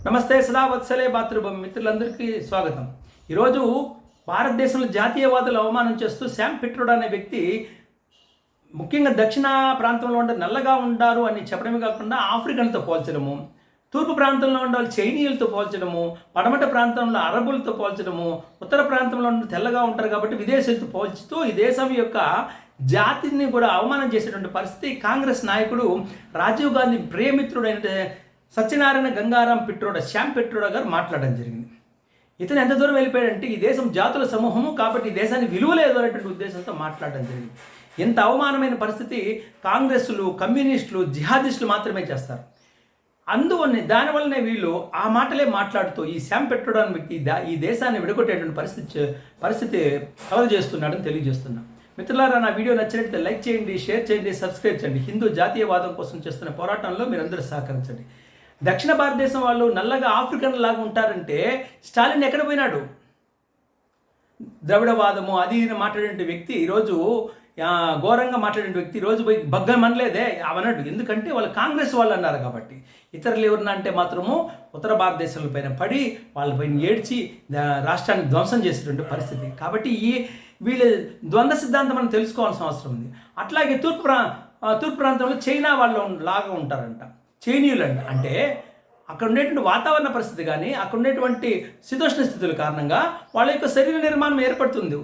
నమస్తే సదా వత్సలే మాతృభూమి మిత్రులందరికీ స్వాగతం. ఈరోజు భారతదేశంలో జాతీయవాదులు అవమానం చేస్తూ శామ్ పిట్రోడా అనే వ్యక్తి ముఖ్యంగా దక్షిణ ప్రాంతంలో ఉండే నల్లగా ఉంటారు అని చెప్పడమే కాకుండా ఆఫ్రికన్లతో పోల్చడము, తూర్పు ప్రాంతంలో ఉండే వాళ్ళు చైనీయులతో పోల్చడము, పడమట ప్రాంతంలో అరబులతో పోల్చడము, ఉత్తర ప్రాంతంలో ఉండే తెల్లగా ఉంటారు కాబట్టి విదేశీయులతో పోల్చుతూ ఈ దేశం యొక్క జాతిని కూడా అవమానం చేసేటువంటి పరిస్థితి కాంగ్రెస్ నాయకుడు రాజీవ్ గాంధీ ప్రియమిత్రుడైన సత్యనారాయణ గంగారాం పిట్రోడా శామ్ పిట్రోడా గారు మాట్లాడడం జరిగింది. ఇతను ఎంత దూరం వెళ్ళిపోయాడంటే ఈ దేశం జాతుల సమూహము కాబట్టి ఈ దేశానికి విలువ లేదు అనేటువంటి ఉద్దేశంతో మాట్లాడడం జరిగింది. ఎంత అవమానమైన పరిస్థితి కాంగ్రెస్లు, కమ్యూనిస్టులు, జిహాదిస్టులు మాత్రమే చేస్తారు. అందువల్ల దానివల్లనే వీళ్ళు ఆ మాటలే మాట్లాడుతూ ఈ శామ్ పిట్రోడా వ్యక్తి ఈ దేశాన్ని విడగొట్టేటువంటి పరిస్థితి కలగ చేస్తున్నాడని తెలియజేస్తున్నాం. మిత్రులారా, నా వీడియో నచ్చినట్లయితే లైక్ చేయండి, షేర్ చేయండి, సబ్స్క్రైబ్ చేయండి. హిందూ జాతీయవాదం కోసం చేస్తున్న పోరాటంలో మీరందరూ సహకరించండి. దక్షిణ భారతదేశం వాళ్ళు నల్లగా ఆఫ్రికన్ లాగా ఉంటారంటే స్టాలిన్ ఎక్కడ పోయినాడు? ద్రవిడవాదము అది ఇది మాట్లాడే వ్యక్తి ఈరోజు ఘోరంగా మాట్లాడే వ్యక్తి ఈరోజు పోయి బగ్గమనలేదే అవన్నాడు. ఎందుకంటే వాళ్ళు కాంగ్రెస్ వాళ్ళు అన్నారు కాబట్టి. ఇతరులు ఎవరన్నా అంటే మాత్రము ఉత్తర భారతదేశంలో పైన పడి వాళ్ళపైన ఏడ్చి రాష్ట్రాన్ని ధ్వంసం చేసేటువంటి పరిస్థితి. కాబట్టి వీళ్ళ ద్వంద్వ సిద్ధాంతం మనం తెలుసుకోవాల్సిన అవసరం ఉంది. అట్లాగే తూర్పు ప్రాంతంలో చైనా వాళ్ళు లాగా ఉంటారంట, చైనీయులు అంటే అక్కడ ఉండేటువంటి వాతావరణ పరిస్థితి కానీ అక్కడ ఉండేటువంటి శీతోష్ణ స్థితుల కారణంగా వాళ్ళ యొక్క శరీర నిర్మాణం ఏర్పడుతుంది.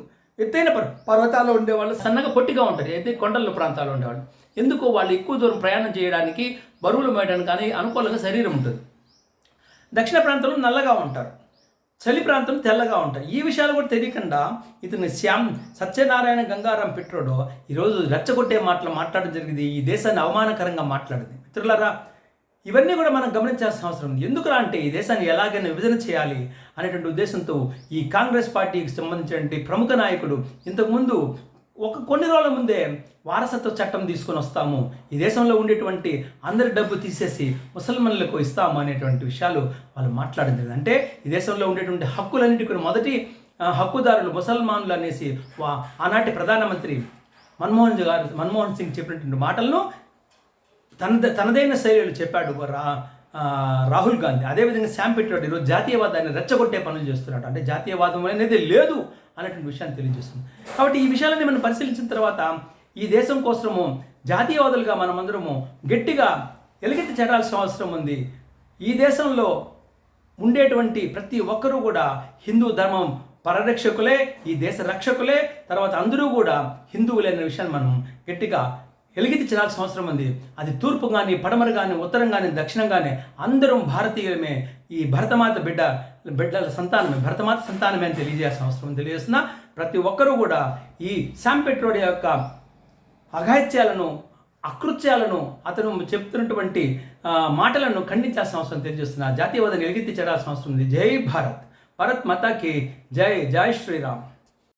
ఎత్తైన పర్వతాల్లో ఉండేవాళ్ళు సన్నగా పొట్టిగా ఉంటారు, అయితే కొండల ప్రాంతాల్లో ఉండేవాళ్ళు. ఎందుకు? వాళ్ళు ఎక్కువ దూరం ప్రయాణం చేయడానికి, బరువులు మోయడానికి కానీ అనుకూలంగా శరీరం ఉంటుంది. దక్షిణ ప్రాంతంలో నల్లగా ఉంటారు, చలి ప్రాంతం తెల్లగా ఉంటారు. ఈ విషయాలు కూడా తెలియకుండా ఇతని సత్యనారాయణ గంగారాం పిట్రోడా ఈరోజు రెచ్చగొట్టే మాటలు మాట్లాడడం జరిగింది. ఈ దేశాన్ని అవమానకరంగా మాట్లాడింది. మిత్రులారా, ఇవన్నీ కూడా మనం గమనించాల్సిన అవసరం ఉంది. ఎందుకురా అంటే ఈ దేశాన్ని ఎలాగైనా విభజన చేయాలి అనేటువంటి ఉద్దేశంతో ఈ కాంగ్రెస్ పార్టీకి సంబంధించినటువంటి ప్రముఖ నాయకుడు ఇంతకుముందు కొన్ని రోజుల ముందే వారసత్వ చట్టం తీసుకొని వస్తాము, ఈ దేశంలో ఉండేటువంటి అందరి డబ్బు తీసేసి ముసల్మాన్లకు ఇస్తాము అనేటువంటి విషయాలు వాళ్ళు మాట్లాడింది. అంటే ఈ దేశంలో ఉండేటువంటి హక్కులన్నిటికీ మొదటి హక్కుదారులు ముసల్మాన్లు అనేసి ఆనాటి ప్రధానమంత్రి మన్మోహన్ సింగ్ చెప్పినటువంటి మాటలను తనదైన శైలిలో చెప్పాడు రాహుల్ గాంధీ. అదేవిధంగా శామ్ పిట్రోడా ఈరోజు జాతీయవాదాన్ని రెచ్చగొట్టే పనులు చేస్తున్నాడు. అంటే జాతీయవాదం అనేది లేదు అనేటువంటి విషయాన్ని తెలియజేస్తుంది. కాబట్టి ఈ విషయాలని మనం పరిశీలించిన తర్వాత ఈ దేశం కోసము జాతీయవాదులుగా మనమందరము గట్టిగా ఎలుగెత్తి చేరాల్సిన అవసరం ఉంది. ఈ దేశంలో ఉండేటువంటి ప్రతి ఒక్కరూ కూడా హిందూ ధర్మం పరిరక్షకులే, ఈ దేశ రక్షకులే, తర్వాత అందరూ కూడా హిందువులే అనే విషయాన్ని మనం గట్టిగా ఎలుగెత్తి చేయాల్సిన అవసరం ఉంది. అది తూర్పు కానీ, పడమర కానీ, ఉత్తరం కానీ, దక్షిణం కానీ అందరం భారతీయులమే, ఈ భరతమాత బిడ్డల సంతానమే, భరతమాత సంతానమే అని తెలియజేయాల్సిన అవసరం తెలియజేస్తున్నా. ప్రతి ఒక్కరూ కూడా ఈ శామ్ పిట్రోడా యొక్క అఘాయిత్యాలను, అకృత్యాలను, అతను చెప్తున్నటువంటి మాటలను ఖండించాల్సిన అవసరం తెలియజేస్తున్నా. జాతీయవాదాన్ని ఎలుగెత్తి చేయాల్సిన అవసరం ఉంది. జై భారత్, భారత్ మాతాకి జై, జై శ్రీరామ్.